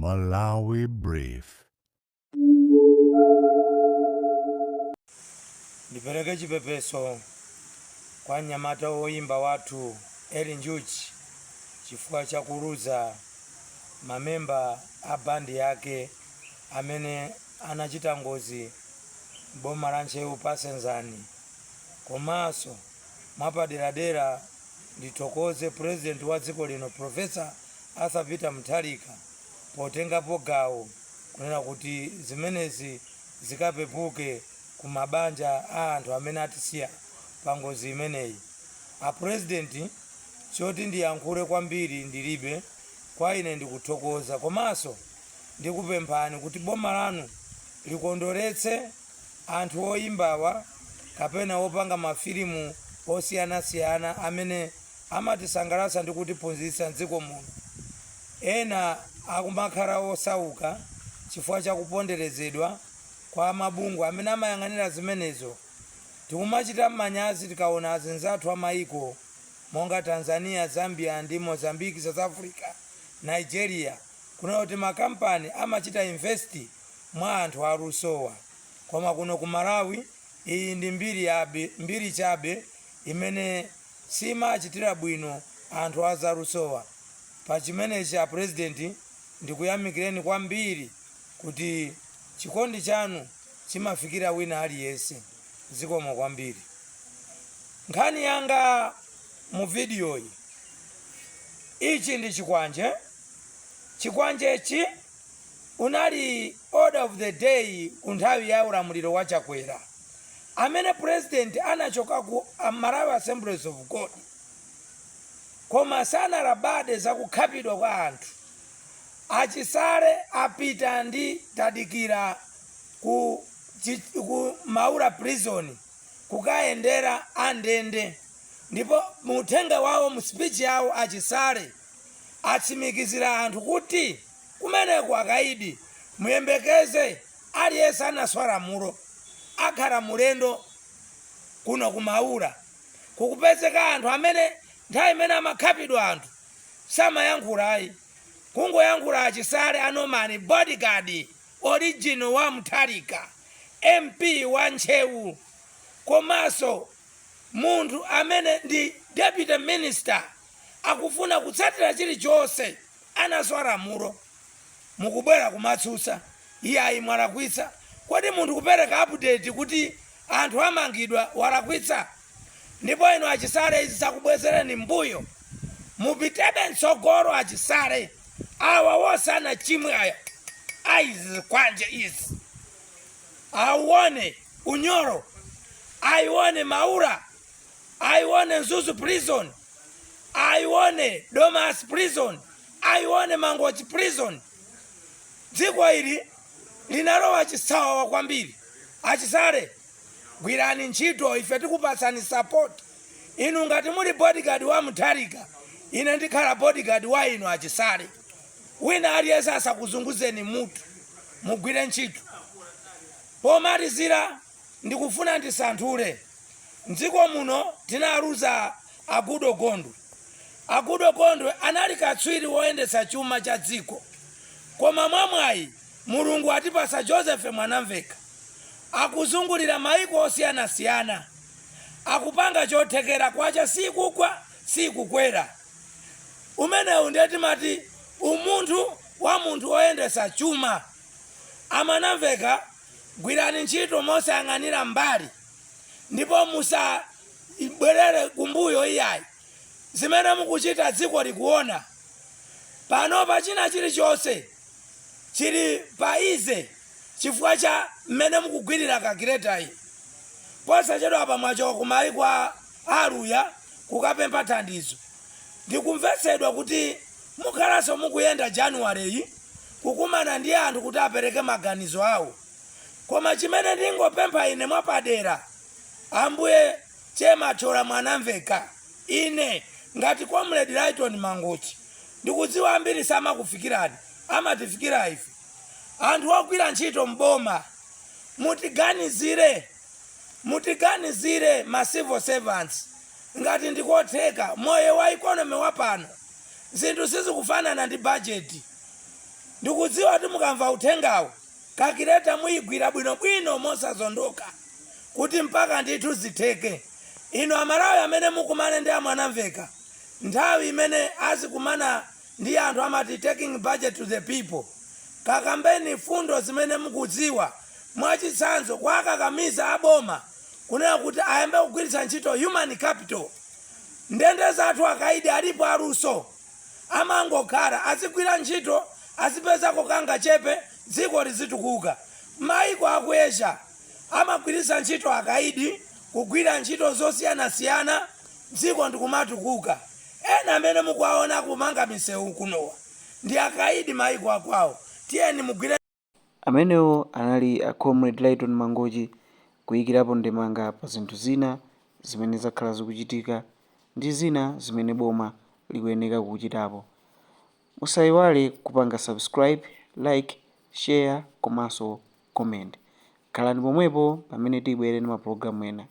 Malawi Brief. Ndipereke chipepeso kwa mnyamata woyimba wathu Eli Njuchi chifukwa cha kuluza mamemba a bandi yake amene anachita ngozi boma la Nchewu Pasenzani. Komanso mwapaderadera ndithokoze President wa dziko lino Professor Arthur Peter Mutharika potengapo gawo kunena kuti zimenezi zikapepuke ku mabanja a anthu amene atisiya pa ngozi imeneyi. A President choti ndiyankhule kwambiri ndilibe, kwa ine ndikuthokoza, komanso ndikupemphani kuti boma lanu likondoletse anthu oyimbawa kapena opanga mafilimu osiyanasiyana amene amatisangalatsa ndi kutiphunzitsa m'dziko muno. Ena akumakhala osauka chifukwa cha kuponderezedwa kwa mabungwe amene amayang'anira zimenezo. Tikumachita manyazi tikaona azinzathu amayiko monga Tanzania, Zambia ndi Mozambique, South Africa, Nigeria, kuna kuti makampani amachita investi mwa anthu alusowa. Koma kuno ku Malawi iyi ndi mbiri chabe imene simachitira bwino anthu azalusowa. Pa chimenechi a President ndikuyamikireni kwambiri kuti chikondi chanu chimafikira wina aliyense. Zikomo kwambiri. Nkhani yanga mu video iyi, ichi ndi chikwanje. Chikwanjechi unali order of the day ku nthawi ya ulamuliro wa Chakwera amene President anachoka ku Malawi Assemblies of God, koma sanalabade za kukhapidwa kwa anthu. Achisale apita ndi tadikira ku Maula prison kukayendera andende, ndipo muthenga wawo mu speech yawo achisale atsimikizira anthu kuti kumeneko akaidi muyembekeze aliyense anaswala mulo akhala mulendo kuno ku Maula. Kukupezeka anthu amene nthawi imene amakhapidwa anthu samayankhulayi, kungoyankhula achisale anomani bodyguard original wa Mutharika, MP wa Nchewu, komanso munthu amene ndi deputy minister akufuna kutsatira chilichonse anaswala mulo. Mukubwera kumatsutsa iyayi mwalakwitsa. Kodi munthu kupereka update kuti anthu amangidwa walakwitsa? Ndipo ino achisale izi zakubwezereni mbuyo. Mupitebe mtsogolo achisale awa wosana chimwe aya aizi kwanje izi auone Unyoro, aione Maula, aione Nzuzu prison, aione Domas prison, aione Mangochi prison. Dziko ili linalowa chisawawa kwambiri. Achisale gwirani ntchito, ife tikupatsani support. Inu ngati muli bodyguard wa Mutharika, ine ndikhala bodyguard wa inu achisale. Wina aliyense asakuzunguzeni mutu, mugwire ntchito. Pomalizira ndikufuna ndisanthule. M'dziko muno tinaluza Agudo Gondwe. Agudo Gondwe anali katswiri woyendetsa chuma cha dziko, koma mwamwayi Mulungu atipasa Joseph Mwanamveka akuzungulira maiko osiyanasiyana, akupanga chothekera kwacha sikugwa sikukwera. Umenewu ndiye timati umunthu wa munthu woyendetsa chuma. Amwanamveka gwirani ntchito mosayang'anira mbali, ndipo musabwerere kumbuyo iyayi. Zimene mukuchita dziko likuona. Pano pachina chilichonse chili paize chifukwa cha mmene mukugwirira kagireta iyi. Posachedwa apa mwachoka kumali kwa Aluya kukapempha thandizo. Ndikumvetsedwa kuti mukhalanso mukuyenda January kukumana ndi anthu kuti apereke maganizo awo. Koma chimene ndingopempha ine mwapadera, Ambuye Chemachola Mwanamveka, ine ngati Comrade Lighton Mangochi ndikudziwa ambiri samakufikirani, amatifikira ife. Anthu ogwira ntchito mboma, mutiganizire ma civil servants ngati ndikotheka. Moyo wa economy wapano zinthu sizikufanana ndi budget. ndikudziwa kuti mukamva uthengawo kakileta muyigwira bwinobwino mosazondoka kuti mpaka ndithu zitheke. Ino amalawi amene mukumane ndi amwanamveka nthawi imene azikumana ndi anthu amati taking budget to the people, kakambeni fundo zimene mukudziwa mwachitsanzo kwa akakamiza aboma kunena kuti ayambe kugwiritsa ntchito human capital. Ndende zathu akaidi alipo aluso amangokhala azigwira ntchito azipeza kokanga chepe dziko lizitukuka. Maiko akuesha amagwiritsa ntchito akaidi kugwira ntchito zosiyanasiyana dziko ndikumatukuka. Ena amene mukuwaona kumanga misewu kunowa ndi akaidi maiko akwawo. Tiyeni mugwire. Amenewo anali a Comrade Lighton Mangochi kuyikirapo ndemanga pa zinthu zina zimene zakhala zikuchitika ndi zina zimene boma likuyeneka kuchitapo. Musayiwale kupanga subscribe, like, share komanso comment. Khalani pomwepo pamene tibwere ndi mapulogalamu ena.